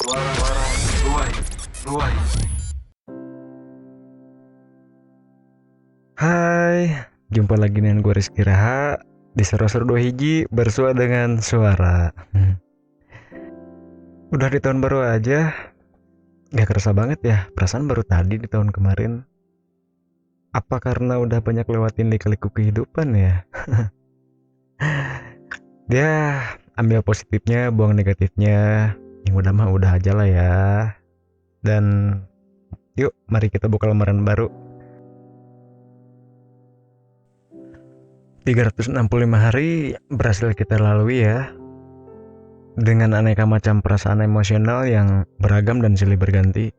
Hai, jumpa lagi dengan gue Rizky Raha di Seru-Seru 2 Hiji bersua dengan suara. Udah di tahun baru aja, gak kerasa banget ya, perasaan baru tadi di tahun kemarin. Apa karena udah banyak lewatin lika-liku kehidupan ya? Dia ambil positifnya, buang negatifnya. Yang udah mah udah aja lah ya. Dan yuk, mari kita buka lembaran baru. 365 hari berhasil kita lalui ya, dengan aneka macam perasaan emosional yang beragam dan silih berganti.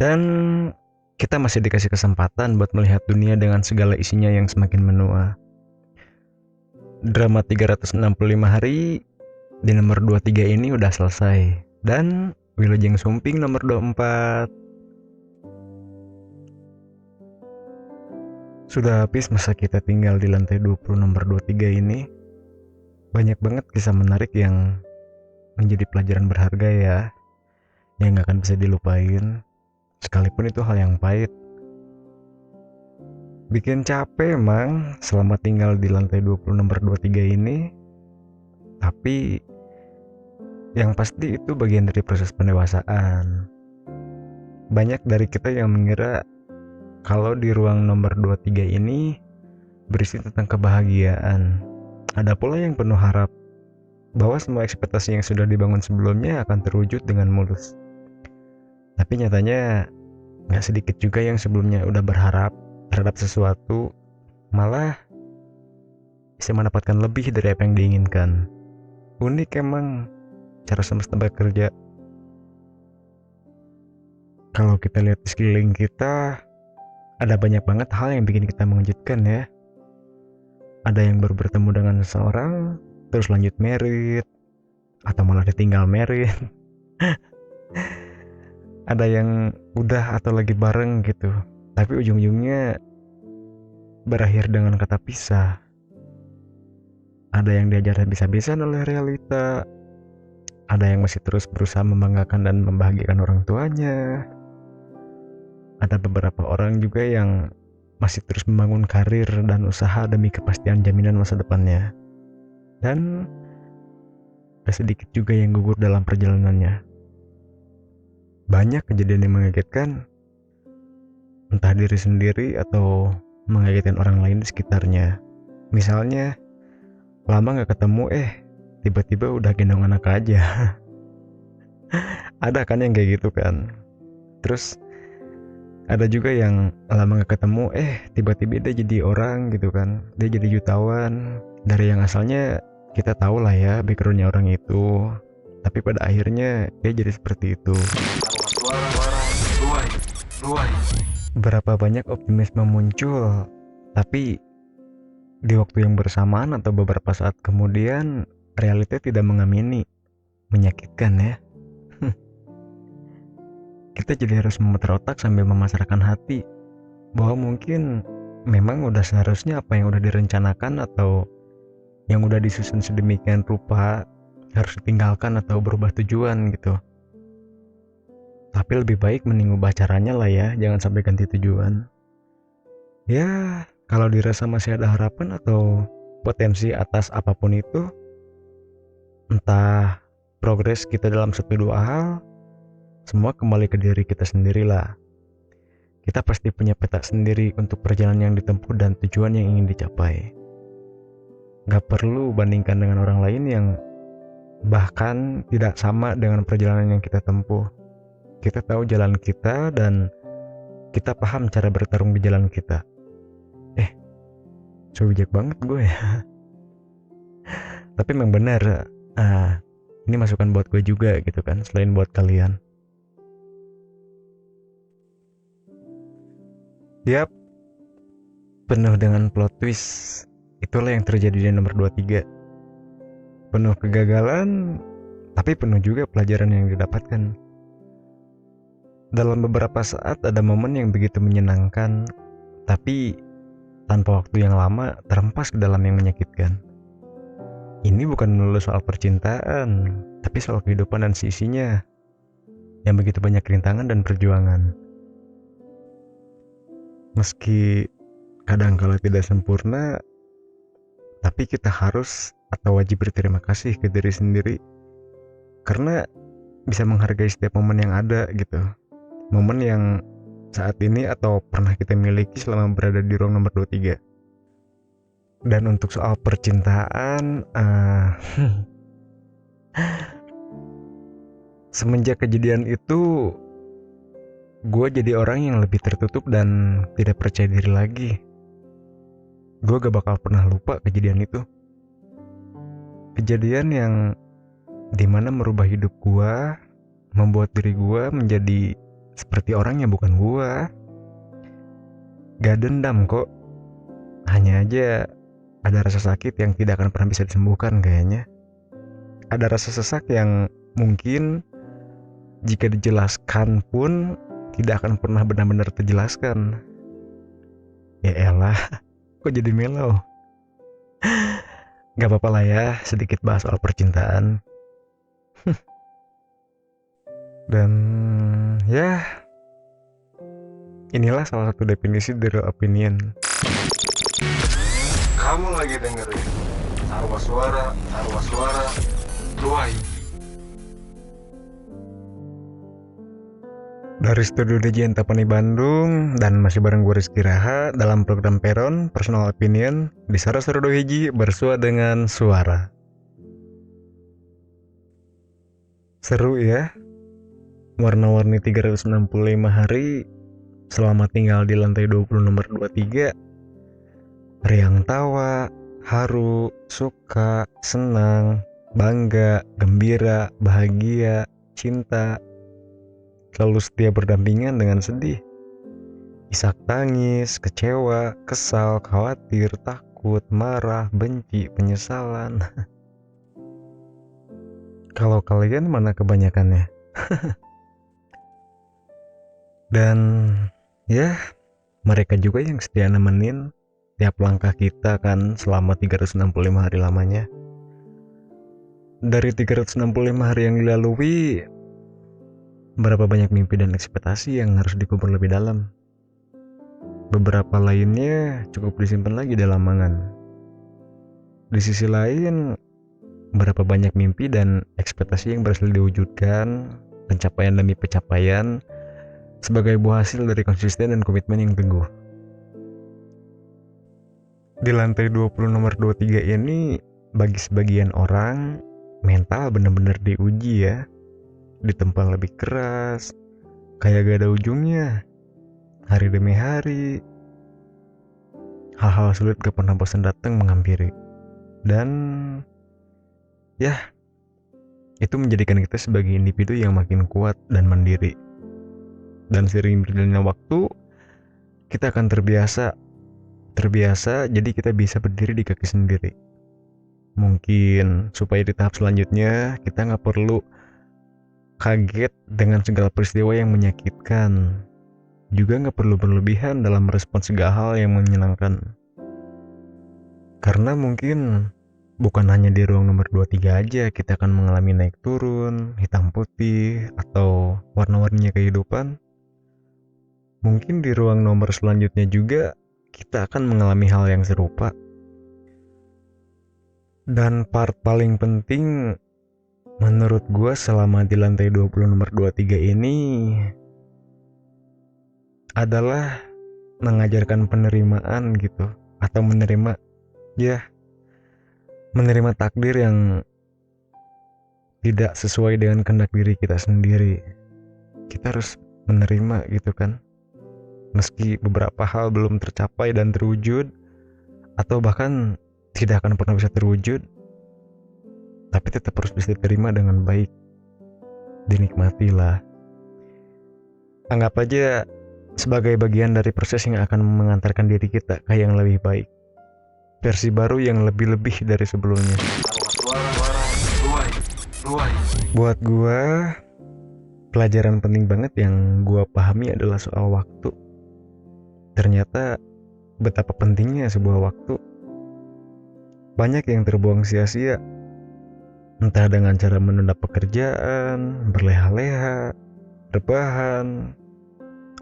Dan kita masih dikasih kesempatan buat melihat dunia dengan segala isinya yang semakin menua. Drama 365 hari di nomor 23 ini udah selesai. Dan Wilujeng Sumping nomor 24. Sudah habis masa kita tinggal di lantai 20 nomor 23 ini. Banyak banget kisah menarik yang menjadi pelajaran berharga ya, yang gak akan bisa dilupain, sekalipun itu hal yang pahit. Bikin capek emang selama tinggal di lantai 20 nomor 23 ini. Tapi yang pasti itu bagian dari proses pendewasaan. Banyak dari kita yang mengira kalau di ruang nomor 23 ini berisi tentang kebahagiaan. Ada pula yang penuh harap bahwa semua ekspektasi yang sudah dibangun sebelumnya akan terwujud dengan mulus. Tapi nyatanya gak sedikit juga yang sebelumnya udah berharap terhadap sesuatu, malah bisa mendapatkan lebih dari apa yang diinginkan. Unik emang cara semesta bekerja. Kalau kita lihat di sekeliling kita, ada banyak banget hal yang bikin kita mengejutkan ya. Ada yang baru bertemu dengan seseorang, terus lanjut merit, atau malah ditinggal merit. Ada yang udah atau lagi bareng gitu, tapi ujung-ujungnya berakhir dengan kata pisah. Ada yang diajar habis-habisan oleh realita. Ada yang masih terus berusaha membanggakan dan membahagiakan orang tuanya. Ada beberapa orang juga yang masih terus membangun karir dan usaha demi kepastian jaminan masa depannya. Dan ada sedikit juga yang gugur dalam perjalanannya. Banyak kejadian yang mengagetkan, entah diri sendiri atau mengagetkan orang lain di sekitarnya. Misalnya, lama gak ketemu tiba-tiba udah gendong anak aja. Ada kan yang kayak gitu kan. Terus ada juga yang lama gak ketemu tiba-tiba dia jadi orang gitu kan. Dia jadi jutawan dari yang asalnya kita tahu lah ya backgroundnya orang itu, tapi pada akhirnya dia jadi seperti itu. Berapa banyak optimisme muncul, tapi di waktu yang bersamaan atau beberapa saat kemudian realita tidak mengamini. Menyakitkan ya. Kita jadi harus memutar otak sambil memasarkan hati bahwa mungkin memang udah seharusnya apa yang udah direncanakan atau yang udah disusun sedemikian rupa harus ditinggalkan atau berubah tujuan gitu. Tapi lebih baik mending ubah caranya lah ya, jangan sampai ganti tujuan. Ya, kalau dirasa masih ada harapan atau potensi atas apapun itu, entah progres kita dalam satu dua hal, semua kembali ke diri kita sendirilah. Kita pasti punya peta sendiri untuk perjalanan yang ditempuh dan tujuan yang ingin dicapai. Gak perlu bandingkan dengan orang lain yang bahkan tidak sama dengan perjalanan yang kita tempuh. Kita tahu jalan kita dan kita paham cara bertarung di jalan kita. So bijak banget gue ya. Tapi memang benar, ini masukan buat gue juga gitu kan, selain buat kalian. Yap, penuh dengan plot twist. Itulah yang terjadi di nomor 23. Penuh kegagalan, tapi penuh juga pelajaran yang didapatkan. Dalam beberapa saat ada momen yang begitu menyenangkan, tapi tanpa waktu yang lama terhempas ke dalam yang menyakitkan. Ini bukan melulu soal percintaan, tapi soal kehidupan dan sisinya. yang begitu banyak rintangan dan perjuangan. Meski kadangkala tidak sempurna, tapi kita harus atau wajib berterima kasih ke diri sendiri karena bisa menghargai setiap momen yang ada gitu. Momen yang saat ini atau pernah kita miliki selama berada di ruang nomor 23. Dan untuk soal percintaan, semenjak kejadian itu, gue jadi orang yang lebih tertutup dan tidak percaya diri lagi. Gue gak bakal pernah lupa kejadian itu. Kejadian yang dimana merubah hidup gue, membuat diri gue menjadi seperti orang yang bukan gue. Gak dendam kok, hanya aja ada rasa sakit yang tidak akan pernah bisa disembuhkan kayaknya. Ada rasa sesak yang mungkin jika dijelaskan pun tidak akan pernah benar-benar terjelaskan. Ya elah, kok jadi melo? Gak apa-apa lah ya, sedikit bahas soal percintaan. Dan ya, inilah salah satu definisi dari opinion. Kamu lagi dengerin Arwah Suara Ruai. Dari studio DJ Antapani Bandung, dan masih bareng gue Rizky Raha dalam program Peron Personal Opinion di Sara-Sara Dohiji bersua dengan suara. Seru ya, warna-warni 365 hari selama tinggal di lantai 20 nomor 23. Riang tawa, haru, suka, senang, bangga, gembira, bahagia, cinta, selalu setia berdampingan dengan sedih. Isak tangis, kecewa, kesal, khawatir, takut, marah, benci, penyesalan. Kalau kalian mana kebanyakannya? Dan ya, mereka juga yang setia nemenin tiap langkah kita kan selama 365 hari lamanya. Dari 365 hari yang dilalui, berapa banyak mimpi dan ekspektasi yang harus dikubur lebih dalam. Beberapa lainnya cukup disimpan lagi dalam angan. Di sisi lain, berapa banyak mimpi dan ekspektasi yang berhasil diwujudkan, pencapaian demi pencapaian, sebagai buah hasil dari konsisten dan komitmen yang teguh. Di lantai 20 nomor 23 ini, bagi sebagian orang, mental benar-benar diuji ya. Ditempa lebih keras, kayak gak ada ujungnya. Hari demi hari, hal-hal sulit gak pernah bosan datang menghampiri. Dan ya, itu menjadikan kita sebagai individu yang makin kuat dan mandiri. Dan seiring berjalannya waktu, kita akan terbiasa, jadi kita bisa berdiri di kaki sendiri. Mungkin supaya di tahap selanjutnya kita gak perlu kaget dengan segala peristiwa yang menyakitkan. Juga gak perlu berlebihan dalam merespons segala hal yang menyenangkan. Karena mungkin bukan hanya di ruang nomor 23 aja kita akan mengalami naik turun, hitam putih, atau warna-warninya kehidupan. Mungkin di ruang nomor selanjutnya juga kita akan mengalami hal yang serupa. Dan part paling penting menurut gue selama di lantai 20 nomor 23 ini adalah mengajarkan penerimaan gitu. Atau menerima takdir yang tidak sesuai dengan kehendak diri kita sendiri. Kita harus menerima gitu kan. Meski beberapa hal belum tercapai dan terwujud, atau bahkan tidak akan pernah bisa terwujud, tapi tetap harus bisa diterima dengan baik. Dinikmatilah. Anggap aja sebagai bagian dari proses yang akan mengantarkan diri kita ke yang lebih baik. Versi baru yang lebih-lebih dari sebelumnya. Buat gua, pelajaran penting banget yang gua pahami adalah soal waktu. Ternyata betapa pentingnya sebuah waktu. Banyak yang terbuang sia-sia, entah dengan cara menunda pekerjaan, berleha-leha, rebahan,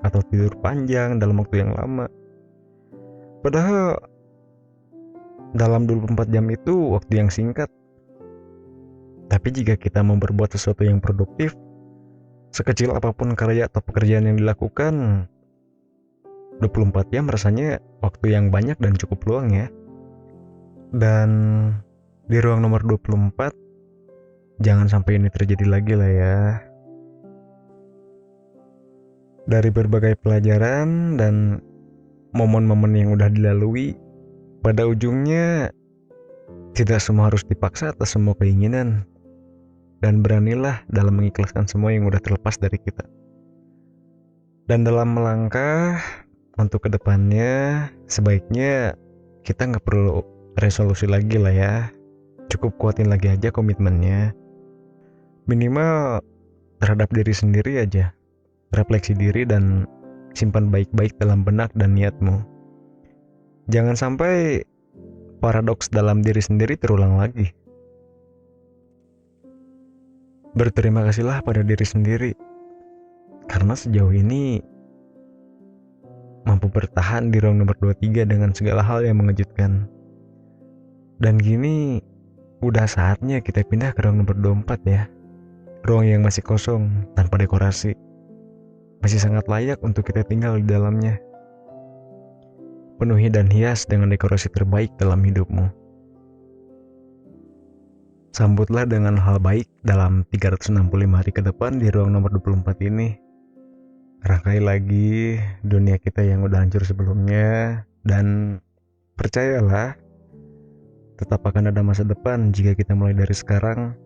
atau tidur panjang dalam waktu yang lama. Padahal dalam 24 jam itu waktu yang singkat. Tapi jika kita mau berbuat sesuatu yang produktif, sekecil apapun karya atau pekerjaan yang dilakukan, 24 jam rasanya waktu yang banyak dan cukup luang ya. Dan di ruang nomor 24, jangan sampai ini terjadi lagi lah ya. Dari berbagai pelajaran dan momen-momen yang udah dilalui, pada ujungnya tidak semua harus dipaksa atas semua keinginan. Dan beranilah dalam mengikhlaskan semua yang udah terlepas dari kita. Dan dalam melangkah untuk kedepannya, sebaiknya kita nggak perlu resolusi lagi lah ya. Cukup kuatin lagi aja komitmennya. Minimal terhadap diri sendiri aja. Refleksi diri dan simpan baik-baik dalam benak dan niatmu. Jangan sampai paradoks dalam diri sendiri terulang lagi. Berterima kasihlah pada diri sendiri, karena sejauh ini mampu bertahan di ruang nomor 23 dengan segala hal yang mengejutkan. Dan gini, udah saatnya kita pindah ke ruang nomor 24 ya. Ruang yang masih kosong, tanpa dekorasi. Masih sangat layak untuk kita tinggal di dalamnya. Penuhi dan hias dengan dekorasi terbaik dalam hidupmu. Sambutlah dengan hal baik dalam 365 hari ke depan di ruang nomor 24 ini. Rangkai lagi dunia kita yang udah hancur sebelumnya. Dan percayalah, tetap akan ada masa depan jika kita mulai dari sekarang.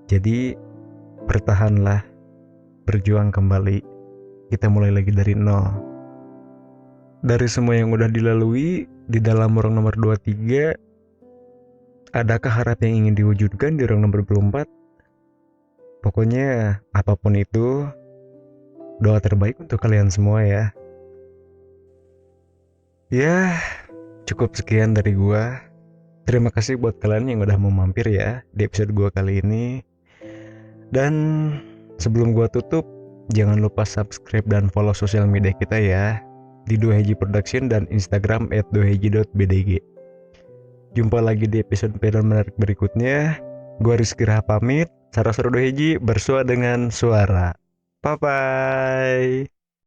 Jadi, bertahanlah. Berjuang kembali. Kita mulai lagi dari nol. Dari semua yang udah dilalui di dalam ruang nomor 23, adakah harap yang ingin diwujudkan di ruang nomor 24? Pokoknya apapun itu, doa terbaik untuk kalian semua ya. Ya, cukup sekian dari gua. Terima kasih buat kalian yang udah mau mampir ya di episode gua kali ini. Dan sebelum gua tutup, jangan lupa subscribe dan follow sosial media kita ya di Doheji Production dan Instagram @doheji.bdg. Jumpa lagi di episode menarik berikutnya. Gua Rizky Raha pamit. Sarasara Doheji bersua dengan suara. Bye bye.